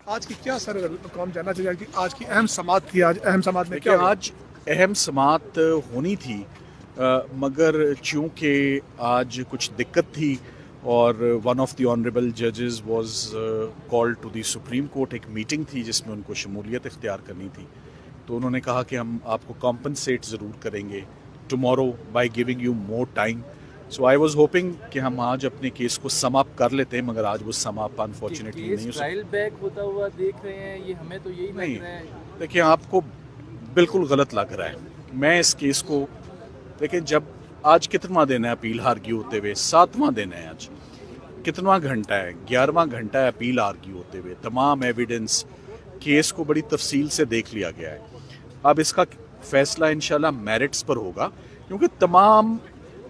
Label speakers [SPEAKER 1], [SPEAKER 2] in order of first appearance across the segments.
[SPEAKER 1] आज की क्या सर कौन जानना चाहिए कि आज की अहम समात थी, आज अहम समात में क्या
[SPEAKER 2] देखिए,
[SPEAKER 1] हुआ?
[SPEAKER 2] आज अहम समात होनी थी, मगर चूंकि आज कुछ दिक्कत थी और वन ऑफ द ऑनरेबल जजेस was called to the Supreme Court. एक मीटिंग थी जिसमें उनको शमूलियत इख्तियार करनी थी, तो उन्होंने कहा कि हम आपको कॉम्पनसेट ज़रूर करेंगे tomorrow by giving you more time. So I was hopping कि हम आज अपने केस को समाप्त कर लेते हैं, मगर आज वो समाप्त अनफॉर्चुनेटली नहीं हो सकता।
[SPEAKER 3] ट्रायल बैक होता हुआ देख रहे हैं, ये हमें तो यही
[SPEAKER 2] नहीं,
[SPEAKER 3] लग रहा है।
[SPEAKER 2] देखिए, आपको बिल्कुल गलत लग रहा है। मैं इस केस को, देखिए, जब आज कितनवां दिन है अपील आर्ग्यू होते हुए? 7वां दिन है आज। कितनवां घंटा है? 11वां घंटा है अपील आर्ग्यू होते हुए। तमाम एविडेंस केस को बड़ी तफसील से देख लिया गया है। अब इसका फैसला इंशाल्लाह मेरिट्स पर होगा, क्योंकि तमाम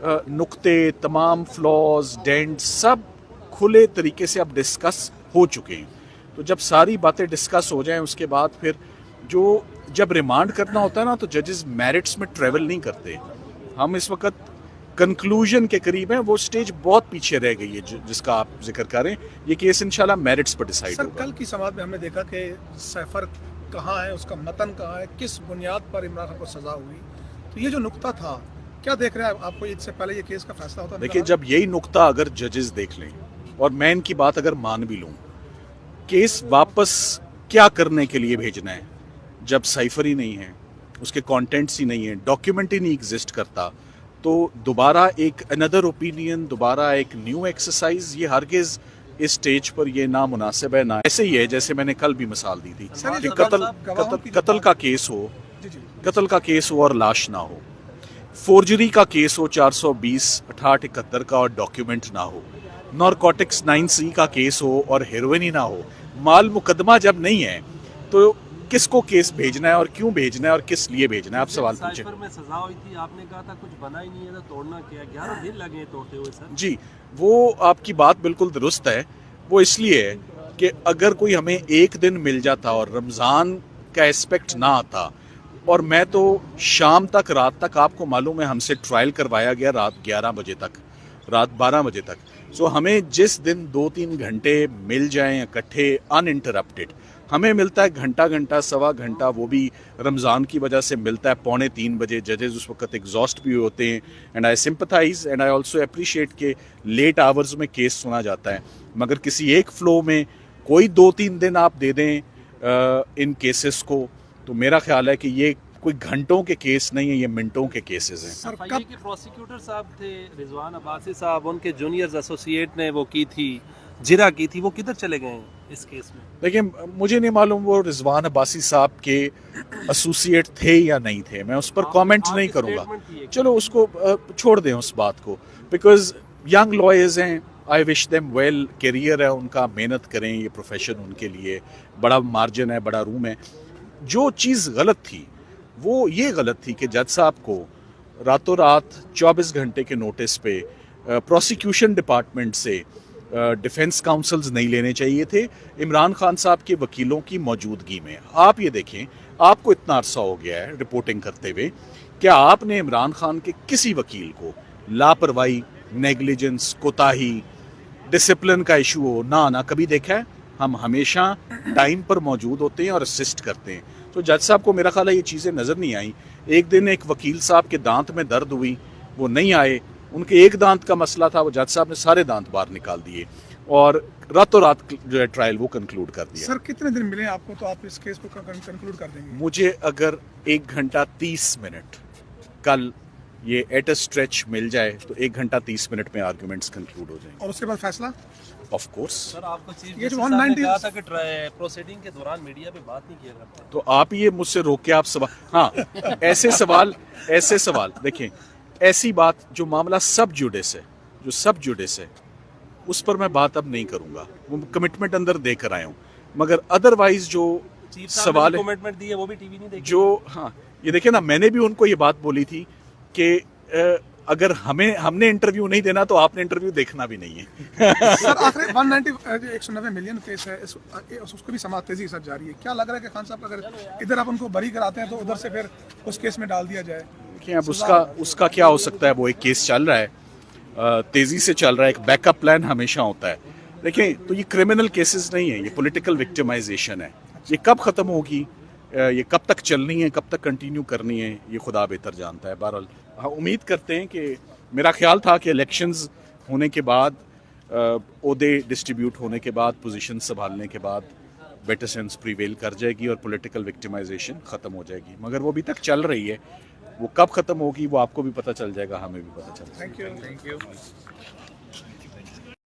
[SPEAKER 2] नुक्ते, तमाम फ्लॉज, डेंट सब खुले तरीके से अब डिस्कस हो चुके हैं। तो जब सारी बातें डिस्कस हो जाएं, उसके बाद फिर जब रिमांड करना होता है ना, तो जजेस मेरिट्स में ट्रेवल नहीं करते। हम इस वक्त कंक्लूजन के करीब हैं, वो स्टेज बहुत पीछे रह गई है जिसका आप जिक्र कर रहे हैं। ये केस इंशाल्लाह मेरिट्स पर डिसाइड
[SPEAKER 1] सर,
[SPEAKER 2] होगा।
[SPEAKER 1] कल की समात में हमने देखा कि सैफर कहाँ है, उसका मतन कहाँ है, किस बुनियाद पर इमरान खान को सजा हुई, तो ये जो नुक्ता था, क्या देख रहे हैं आपको? इससे पहले ये केस का फैसला होता?
[SPEAKER 2] देखिए, जब यही नुक्ता अगर जजेस देख लें और मैं इनकी बात अगर मान भी लूं, केस वापस क्या करने के लिए भेजना है जब साइफर ही नहीं है, उसके कंटेंट्स ही नहीं है, डॉक्यूमेंट ही नहीं एग्जिस्ट करता, तो दोबारा एक अनदर ओपिनियन, दोबारा एक न्यू एक्सरसाइज, ये हरगिज इस स्टेज पर ये ना मुनासिब है। ना ऐसे ही है जैसे मैंने कल भी मिसाल दी थी
[SPEAKER 1] सर,
[SPEAKER 2] कि
[SPEAKER 1] जो
[SPEAKER 2] कत्ल का केस हो,
[SPEAKER 1] जी जी,
[SPEAKER 2] कत्ल का केस हो और लाश ना हो, फोर्जरी का केस हो 420 6871 का और डॉक्यूमेंट ना हो, नॉर्कोटिक्स 9C का केस हो और हेरोइन ही ना हो, माल मुकदमा जब नहीं है, तो किसको केस भेजना है और क्यों भेजना है और किस लिए भेजना है? आप सवाल पूछे।
[SPEAKER 3] साइफर में सजा हुई थी, आपने कहा था कुछ बना ही नहीं है, तो तोड़ना क्या? 11 दिन लगे तोड़ते हुए सर।
[SPEAKER 2] जी, वो आपकी बात बिल्कुल दुरुस्त है। वो इसलिए है कि अगर कोई हमें एक दिन मिल जाता और रमज़ान का एस्पेक्ट ना आता, और मैं तो शाम तक, रात तक, आपको मालूम है हमसे ट्रायल करवाया गया रात 11 बजे तक, रात 12 बजे तक। सो हमें जिस दिन 2-3 घंटे मिल जाएं इकट्ठे अनइंटरप्टेड, हमें मिलता है घंटा घंटा, सवा घंटा, वो भी रमज़ान की वजह से मिलता है 2:45 बजे। जजेस उस वक्त एग्जॉस्ट भी होते हैं, and I sympathise and I also appreciate के लेट आवर्स में केस सुना जाता है, मगर किसी एक फ्लो में कोई 2-3 दिन आप दे दें इन केसेस को, तो मेरा ख्याल है कि ये कोई घंटों के केस नहीं है, ये मिनटों के केसेस हैं।
[SPEAKER 1] सर
[SPEAKER 3] FIA
[SPEAKER 1] कब
[SPEAKER 3] के प्रोसिक्यूटर साहब थे रिजवान अब्बासी साहब, उनके जूनियर्स एसोसिएट ने वो की थी, जिरा की थी, वो किधर चले गए हैं इस केस में?
[SPEAKER 2] देखिए, मुझे नहीं मालूम वो रिजवान अब्बासी साहब के एसोसिएट थे या नहीं थे, मैं उस पर कमेंट नहीं करूंगा। चलो उसको छोड़ दें उस बात को, बिकॉज यंग लॉयर्स हैं, I wish them well, career है उनका, मेहनत करें, ये प्रोफेशन उनके लिए बड़ा मार्जिन है, बड़ा रूम है। जो चीज़ गलत थी वो ये गलत थी कि जज साहब को रातों रात 24 घंटे के नोटिस पे प्रोसिक्यूशन डिपार्टमेंट से डिफेंस काउंसल्स नहीं लेने चाहिए थे इमरान खान साहब के वकीलों की मौजूदगी में। आप ये देखें, आपको इतना अरसा हो गया है रिपोर्टिंग करते हुए, क्या आपने इमरान खान के किसी वकील को लापरवाही, नेग्लिजेंस, कोताही, डिसिप्लिन का इशू हो ना कभी देखा है? हम हमेशा टाइम पर मौजूद होते हैं और असिस्ट करते हैं। तो जज साहब को मेरा ख्याल है ये चीज़ें नज़र नहीं आई। एक दिन एक वकील साहब के दांत में दर्द हुई, वो नहीं आए, उनके एक दांत का मसला था, वो जज साहब ने सारे दांत बाहर निकाल दिए और रातों रात जो है ट्रायल वो कंक्लूड कर दिया।
[SPEAKER 1] सर कितने दिन मिले आपको, तो आप इस केस को कंक्लूड कर देंगे?
[SPEAKER 2] मुझे अगर 1 घंटा 30 मिनट कल ये एट अ स्ट्रेच मिल जाए तो 1 घंटा 30 मिनट में आर्गुमेंट्स कंक्लूड हो जाएंगे।
[SPEAKER 1] और उसके बाद फैसला?
[SPEAKER 2] Of course.
[SPEAKER 3] सर, आपको चीफ
[SPEAKER 1] ये जो
[SPEAKER 3] जस्टिस साहब ने
[SPEAKER 1] 190
[SPEAKER 3] कहा था कि प्रोसीडिंग के दौरान मीडिया पे बात नहीं किया करते।
[SPEAKER 2] तो आप ये मुझसे रोक के आप सवाल, हाँ, ऐसे सवाल देखें, ऐसी बात जो मामला सब जुडिस है, जो सब जुडिस है, उस पर मैं बात अब नहीं करूंगा, वो कमिटमेंट अंदर देकर आया हूँ। मगर अदरवाइज जो
[SPEAKER 3] चीफ
[SPEAKER 2] सवाल है,
[SPEAKER 3] कमिटमेंट दी है, वो भी टीवी नहीं देखी।
[SPEAKER 2] जो, हाँ, ये देखिए ना, मैंने भी उनको ये बात बोली थी कि अगर हमने इंटरव्यू नहीं देना तो आपने इंटरव्यू देखना भी नहीं है।
[SPEAKER 1] सर आखिर 190 मिलियन केस है, उसको भी समात तेजी के साथ जारी है। क्या लग रहा है कि खान साहब अगर इधर आप उनको बरी कराते हैं तो उधर से फिर उस केस में डाल दिया जाए?
[SPEAKER 2] देखिए, अब उसका क्या हो सकता है, वो एक केस चल रहा है, तेजी से चल रहा है, एक बैकअप प्लान हमेशा होता है। देखें, तो ये क्रिमिनल केसेस नहीं है, ये पॉलिटिकल विक्टिमाइजेशन है। ये कब ख़त्म होगी, ये कब तक चलनी है, कब तक कंटिन्यू करनी है, ये खुदा बेहतर जानता है। बहरहाल हाँ, उम्मीद करते हैं कि, मेरा ख्याल था कि इलेक्शंस होने के बाद, ओहदे डिस्ट्रीब्यूट होने के बाद, पोजीशन संभालने के बाद बेटर सेंस प्रीवेल कर जाएगी और पॉलिटिकल विक्टिमाइजेशन ख़त्म हो जाएगी। मगर वो अभी तक चल रही है, वो कब ख़त्म होगी वो आपको भी पता चल जाएगा, हमें भी पता चल जाएगा।
[SPEAKER 1] Thank you.